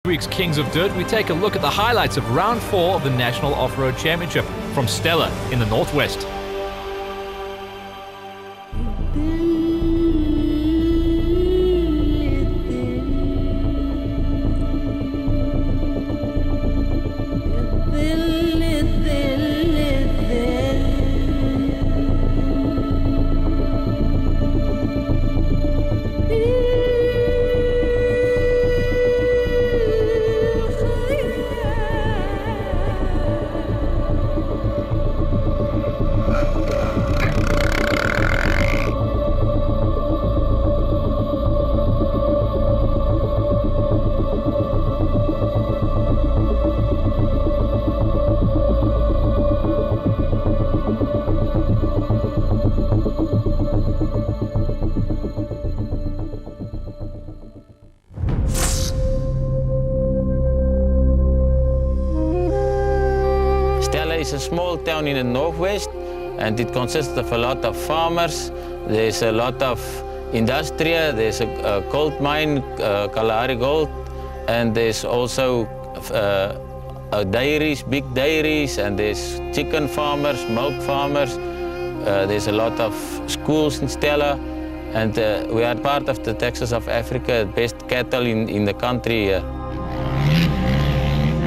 week's Kings of Dirt, we take a look at the highlights of Round 4 of the National Off-Road Championship from Stella in the Northwest. It's a small town in the northwest, and it consists of a lot of farmers. There's a lot of industry. There's a gold mine, Kalahari Gold, and there's also dairies, big dairies, and there's chicken farmers, milk farmers. There's a lot of schools in Stella, and we are part of the Texas of Africa, best cattle in the country.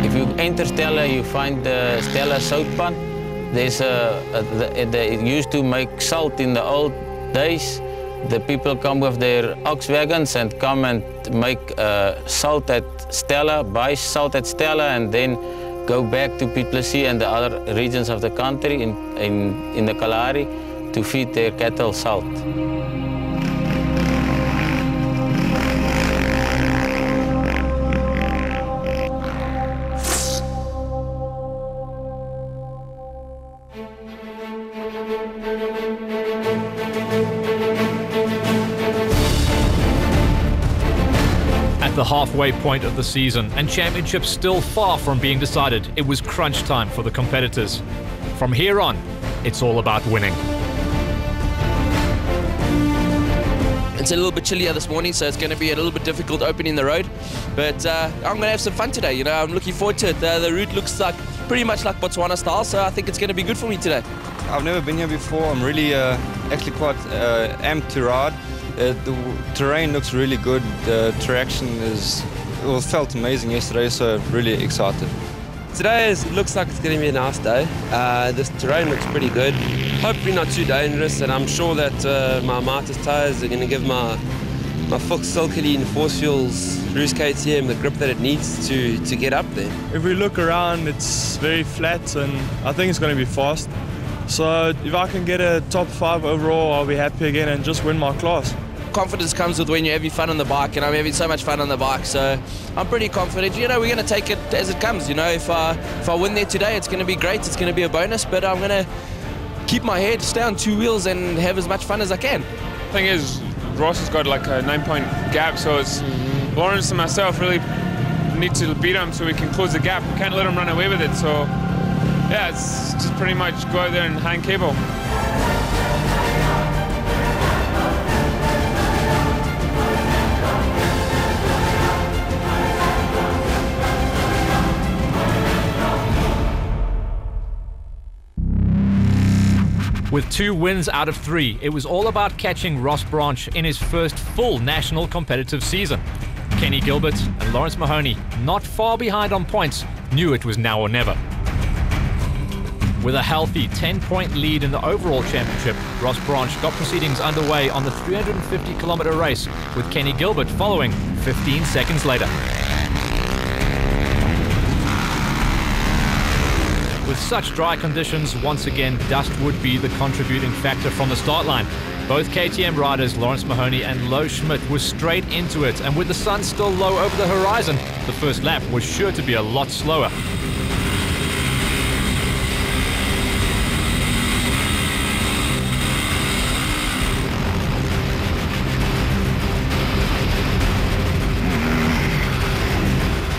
If you enter Stella, you find the Stella salt pan. They used to make salt in the old days. The people come with their ox wagons and come and make salt at Stella, buy salt at Stella, and then go back to Piet Plessis and the other regions of the country in the Kalahari to feed their cattle salt. At the halfway point of the season, and championship still far from being decided, it was crunch time for the competitors. From here on, it's all about winning. It's a little bit chillier this morning, so it's going to be a little bit difficult opening the road. But I'm going to have some fun today. You know, I'm looking forward to it. The route looks like pretty much like Botswana style, so I think it's going to be good for me today. I've never been here before. I'm really actually quite amped to ride. The terrain looks really good. The traction felt amazing yesterday, so really excited. Today looks like it's going to be a nice day. This terrain looks pretty good. Hopefully not too dangerous, and I'm sure that my Mitas tyres are going to give my Fox Silkeline Force Fuels Roost KTM the grip that it needs to get up there. If we look around, it's very flat, and I think it's going to be fast. So if I can get a top 5 overall, I'll be happy again and just win my class. Confidence comes with when you're having fun on the bike, and I'm having so much fun on the bike, so I'm pretty confident. You know, we're going to take it as it comes. You know, if I win there today, it's going to be great, it's going to be a bonus, but I'm going to keep my head, stay on 2 wheels and have as much fun as I can. Thing is, Ross has got like a 9-point gap, so it's Lawrence and myself really need to beat him so we can close the gap. We can't let him run away with it, so yeah, it's just pretty much go out there and hang cable. With 2 wins out of 3, it was all about catching Ross Branch in his first full national competitive season. Kenny Gilbert and Lawrence Mahoney, not far behind on points, knew it was now or never. With a healthy 10-point lead in the overall championship, Ross Branch got proceedings underway on the 350-kilometer race, with Kenny Gilbert following 15 seconds later. With such dry conditions, once again, dust would be the contributing factor from the start line. Both KTM riders, Lawrence Mahoney and Lo Schmidt, were straight into it, and with the sun still low over the horizon, the first lap was sure to be a lot slower.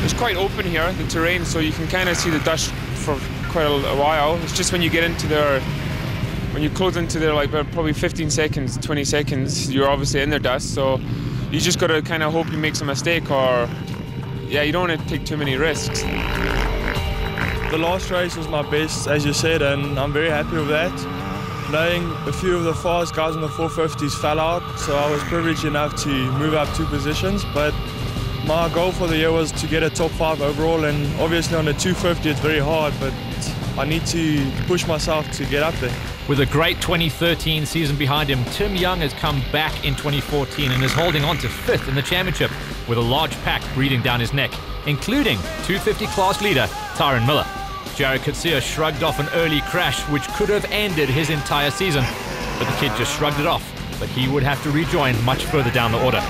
It's quite open here, the terrain, so you can kind of see the dust for quite a while. It's just when you get into there, when you close into there, like probably 15 seconds, 20 seconds, you're obviously in their dust, so you just got to kind of hope you make some mistake, or you don't want to take too many risks. The last race was my best, as you said, and I'm very happy with that. Knowing a few of the fast guys in the 450s fell out, so I was privileged enough to move up 2 positions, but my goal for the year was to get a top 5 overall, and obviously on the 250 it's very hard, but I need to push myself to get up there. With a great 2013 season behind him, Tim Young has come back in 2014 and is holding on to 5th in the championship with a large pack breathing down his neck, including 250 class leader Tyron Miller. Jared Coetzee shrugged off an early crash which could have ended his entire season, but the kid just shrugged it off, but he would have to rejoin much further down the order.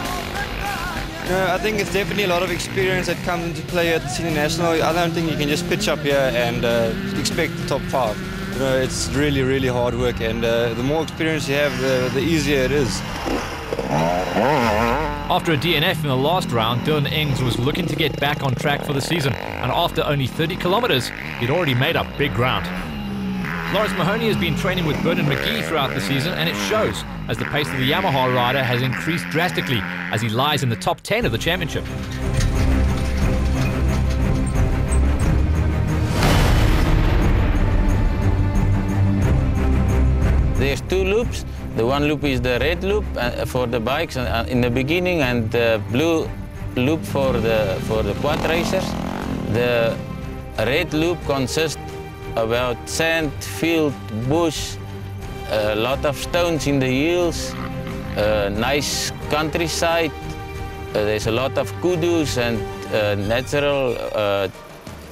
I think it's definitely a lot of experience that comes into play at the Senior National. I don't think you can just pitch up here and expect the top 5. It's really, really hard work, and the more experience you have, the easier it is. After a DNF in the last round, Dylan Ings was looking to get back on track for the season, and after only 30 kilometers, he'd already made up big ground. Lawrence Mahoney has been training with Bernard McGee throughout the season, and it shows as the pace of the Yamaha rider has increased drastically as he lies in the top 10 of the championship. There's 2 loops. The one loop is the red loop for the bikes in the beginning, and the blue loop for the quad racers. The red loop consists about sand, field, bush, a lot of stones in the hills, nice countryside. There's a lot of kudus and natural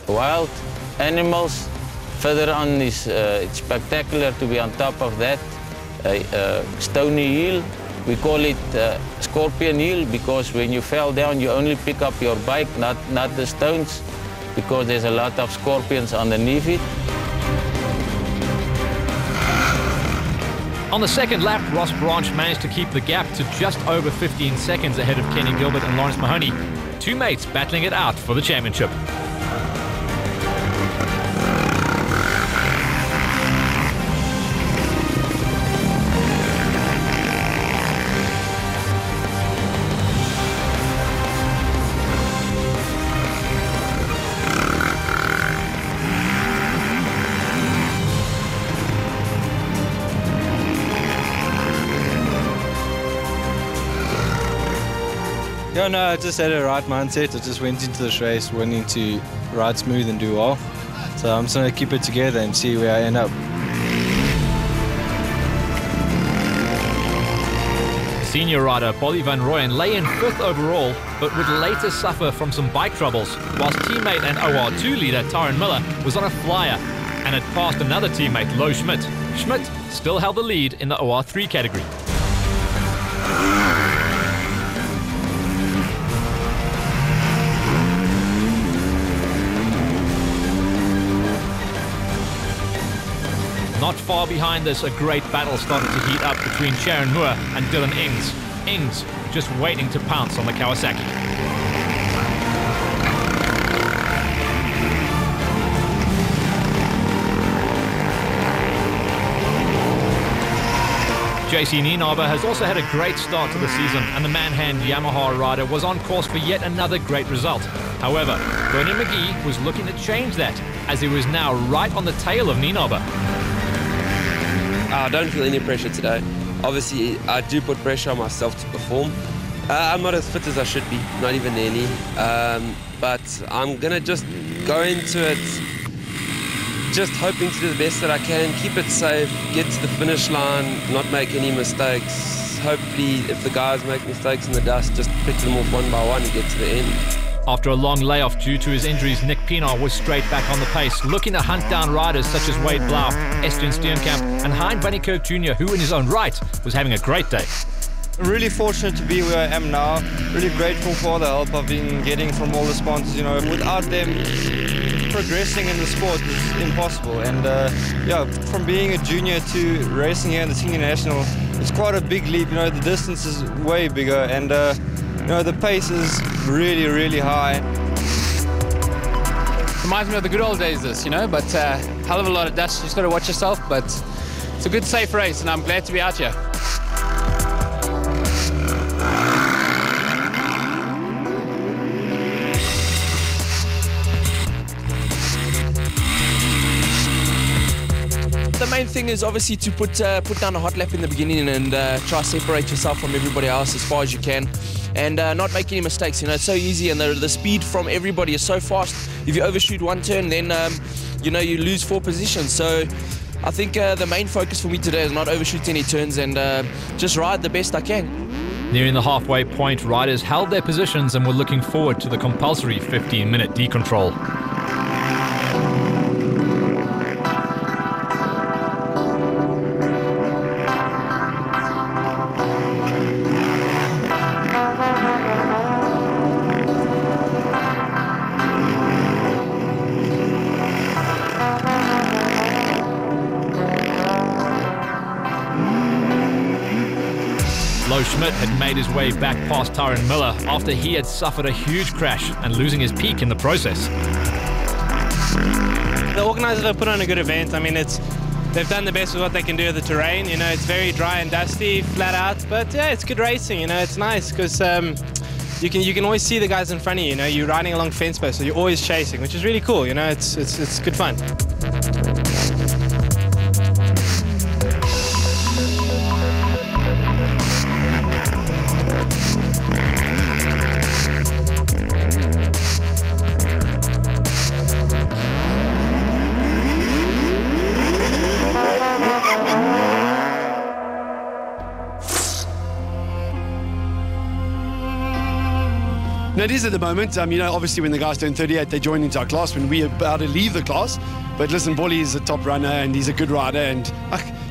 wild animals. Further on is it's spectacular to be on top of that. Stony hill. We call it Scorpion Hill because when you fell down you only pick up your bike, not the stones, because there's a lot of scorpions underneath it. On the second lap, Ross Branch managed to keep the gap to just over 15 seconds ahead of Kenny Gilbert and Lawrence Mahoney, 2 mates battling it out for the championship. Yeah, no, I just had a right mindset. I just went into this race wanting to ride smooth and do well. So I'm just going to keep it together and see where I end up. Senior rider Bolly van Rooyen lay in 5th overall, but would later suffer from some bike troubles, whilst teammate and OR2 leader Tyron Miller was on a flyer and had passed another teammate, Lo Schmidt. Schmidt still held the lead in the OR3 category. Not far behind this, a great battle started to heat up between Sharon Moore and Dylan Ings. Ings just waiting to pounce on the Kawasaki. JC Nienaber has also had a great start to the season, and the Manhand Yamaha rider was on course for yet another great result. However, Bernard McGee was looking to change that, as he was now right on the tail of Nienaber. I don't feel any pressure today. Obviously, I do put pressure on myself to perform. I'm not as fit as I should be, not even nearly. But I'm going to just go into it just hoping to do the best that I can, keep it safe, get to the finish line, not make any mistakes. Hopefully, if the guys make mistakes in the dust, just pick them off one by one and get to the end. After a long layoff due to his injuries, Nick Pienaar was straight back on the pace, looking to hunt down riders such as Wade Blau, Estienne Steenkamp and Hein van Niekerk Jr., who in his own right was having a great day. I'm really fortunate to be where I am now. Really grateful for the help I've been getting from all the sponsors. Without them, progressing in the sport is impossible. And from being a junior to racing here in the Senior National, it's quite a big leap. The distance is way bigger, and the pace is really, really high. Reminds me of the good old days, but hell of a lot of dust. You just got to watch yourself, but it's a good, safe race, and I'm glad to be out here. main thing is obviously to put down a hot lap in the beginning and try to separate yourself from everybody else as far as you can, and not make any mistakes. You know, it's so easy, and the speed from everybody is so fast. If you overshoot one turn, then you lose 4 positions. So I think the main focus for me today is not overshoot any turns and just ride the best I can. Nearing the halfway point, riders held their positions and were looking forward to the compulsory 15-minute decontrol. Schmidt had made his way back past Tyron Miller after he had suffered a huge crash and losing his peak in the process. The organisers have put on a good event. I mean, they've done the best with what they can do with the terrain. You know, it's very dry and dusty, flat out, but yeah, it's good racing. You know, it's nice because you can always see the guys in front of you. You know, you're riding along fence posts, so you're always chasing, which is really cool. You know, it's good fun. No, it is at the moment. Obviously when the guys turn 38, they join into our class when we're about to leave the class. But listen, Bolly is a top runner and he's a good rider. And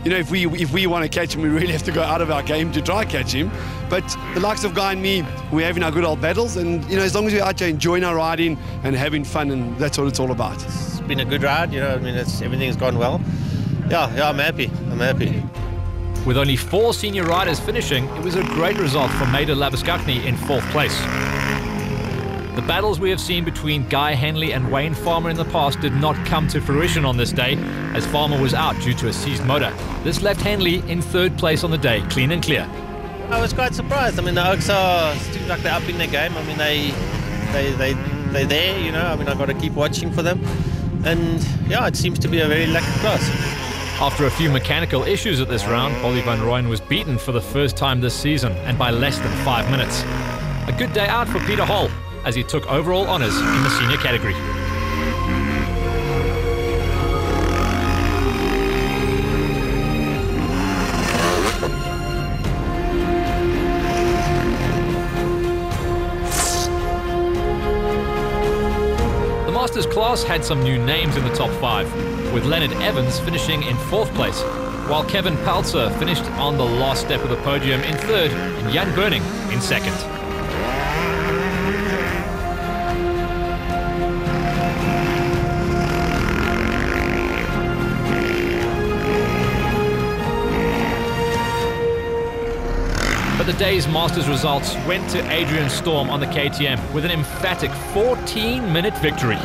if we want to catch him, we really have to go out of our game to try catch him. But the likes of Guy and me, we're having our good old battles. And as long as we're out there enjoying our riding and having fun, and that's what it's all about. It's been a good ride. Everything's gone well. Yeah, I'm happy. With only 4 senior riders finishing, it was a great result for Maida Labuskakny in 4th place. The battles we have seen between Guy Henley and Wayne Farmer in the past did not come to fruition on this day, as Farmer was out due to a seized motor. This left Henley in 3rd place on the day, clean and clear. I was quite surprised. The Oaks seem like they're up in their game. They're there, I've got to keep watching for them. And yeah, it seems to be a very lucky class. After a few mechanical issues at this round, Bolly van Rooyen was beaten for the first time this season, and by less than 5 minutes. A good day out for Peter Hall, as he took overall honours in the senior category. The Masters class had some new names in the top 5, with Leonard Evans finishing in 4th place, while Kevin Peltzer finished on the last step of the podium in 3rd and Jan Burning in 2nd. But the day's Masters results went to Adrian Storm on the KTM with an emphatic 14-minute victory.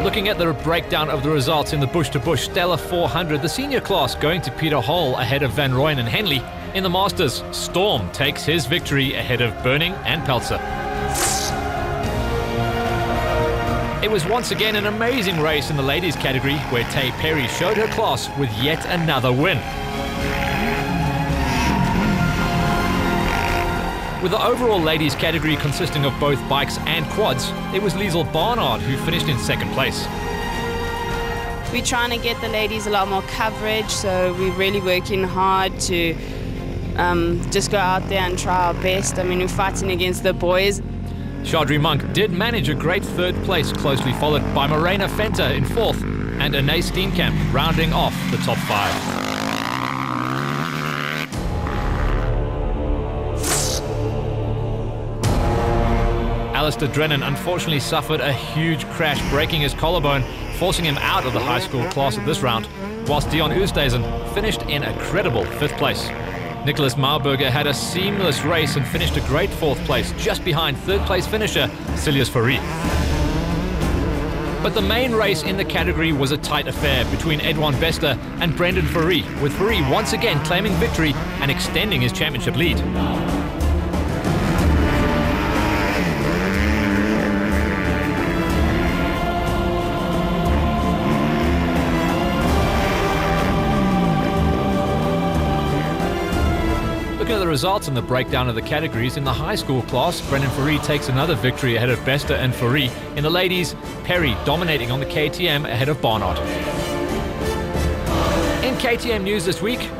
Looking at the breakdown of the results in the Bush-2-Bush Stella 400, the senior class going to Peter Hall ahead of Van Rooyen and Henley. In the Masters, Storm takes his victory ahead of Burning and Peltzer. It was once again an amazing race in the ladies category, where Tay Perry showed her class with yet another win. With the overall ladies category consisting of both bikes and quads, it was Liesl Barnard who finished in 2nd place. We're trying to get the ladies a lot more coverage, so we're really working hard to just go out there and try our best. We're fighting against the boys. Chaudhry Monk did manage a great 3rd place, closely followed by Morena Fenter in 4th and Anaïs Steenkamp rounding off the top 5. Alistair Drennan unfortunately suffered a huge crash, breaking his collarbone, forcing him out of the high school class at this round, whilst Dion Oosthuizen finished in a credible 5th place. Nicholas Marburger had a seamless race and finished a great 4th place, just behind 3rd place finisher Silius Fourie. But the main race in the category was a tight affair between Edouin Bester and Brendan Fourie, with Fourie once again claiming victory and extending his championship lead. Looking at the results and the breakdown of the categories, in the high school class, Brendan Fourie takes another victory ahead of Bester and Fourie. In the ladies, Perry dominating on the KTM ahead of Barnard. In KTM news this week,